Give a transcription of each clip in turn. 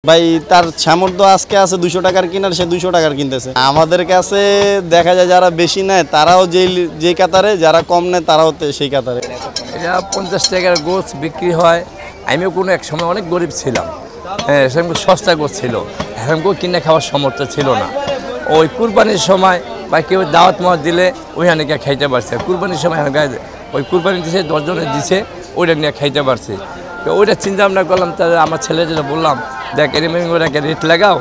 ভাই তার সামর্থ্য আজকে আছে 200 টাকার কিনার, সে 200 টাকার কিনতেছে। আমাদের কাছে দেখা যায় যারা বেশি নেয় তারাও যে কাতারে, যারা কম নেয় তারাও সেই কাতারে। এটা 50 টাকার গোছ বিক্রি হয়। আমিও কোনো এক সময় অনেক গরিব ছিলাম, হ্যাঁ, সেরকম সস্তা গোছ ছিল, সেরকম কিনে খাওয়ার সামর্থ্য ছিল না। ওই কুরবানির সময় বা কেউ দাওয়াত মাওয়াত দিলে ওইখানে গিয়ে খাইতে পারছে। কুরবানির সময় ওই কুরবানি দিছে 10 জনে দিছে, ওইটা নিয়ে খাইতে পারছে। তো ওইটা চিন্তা ভাবনা করলাম, তাহলে আমার ছেলে যেটা বললাম, দেখ এরকম রেট লাগাও।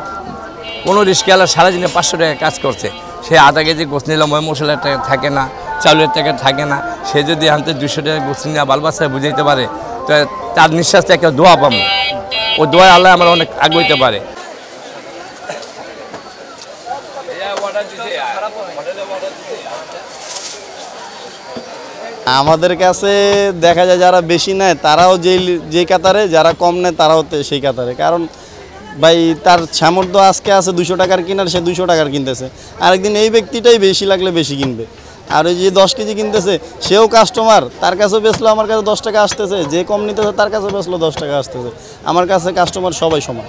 কোনো রিস্কেওয়ালা সারাদিনে 500 টাকা কাজ করছে, সে আধা কেজি গোছ নিলাম, ওই মশলার টাকা থাকে না, চাউলের টাকা থাকে না। সে যদি আনতে 200 টাকা গোছ নিয়ে বাল বাচ্চায় বুঝাইতে পারে, তো তার নিঃশ্বাসটা একটা দোয়া পাবো। ও দোয়া আল্লাহ আমার অনেক আগাইতে পারে। আমাদের কাছে দেখা যায় যারা বেশি নেয় তারাও যে কাতারে, যারা কম নেয় তারাও সেই কাতারে। কারণ ভাই তার সামর্থ্য আজকে আছে 200 টাকার কিনার, সে 200 টাকার কিনতেছে। আরেকদিন এই ব্যক্তিটাই বেশি লাগলে বেশি কিনবে। আর ওই যে 10 কেজি কিনতেছে সেও কাস্টমার, তার কাছেও বেচলো আমার কাছে 10 টাকা আসতেছে, যে কম নিতেছে তার কাছে বেচলো 10 টাকা আসতেছে। আমার কাছে কাস্টমার সবাই সমান।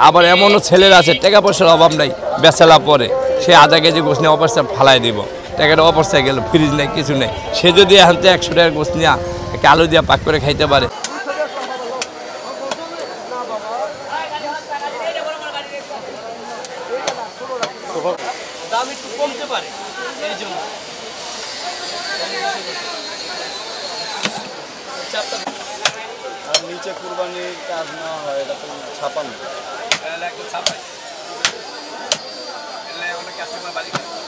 আবার এমনও ছেলেরা আছে টাকা পয়সার অভাব নাই, বেচালা পরে সে আধা কেজি গোছ নিয়ে অপরসা ফালাই দিব, টাকাটা অপরসায় গেল, ফ্রিজ নেই কিছু নেই। সে যদি এখান থেকে 100 টাকার গোছ নিয়ে একটা আলু দিয়ে পাক করে খাইতে পারে। দাম একটু কমতে পারে, এই জন্য আর নিচে কুরবানির কাজ নেওয়া হয়, এটা তো ছাপানো।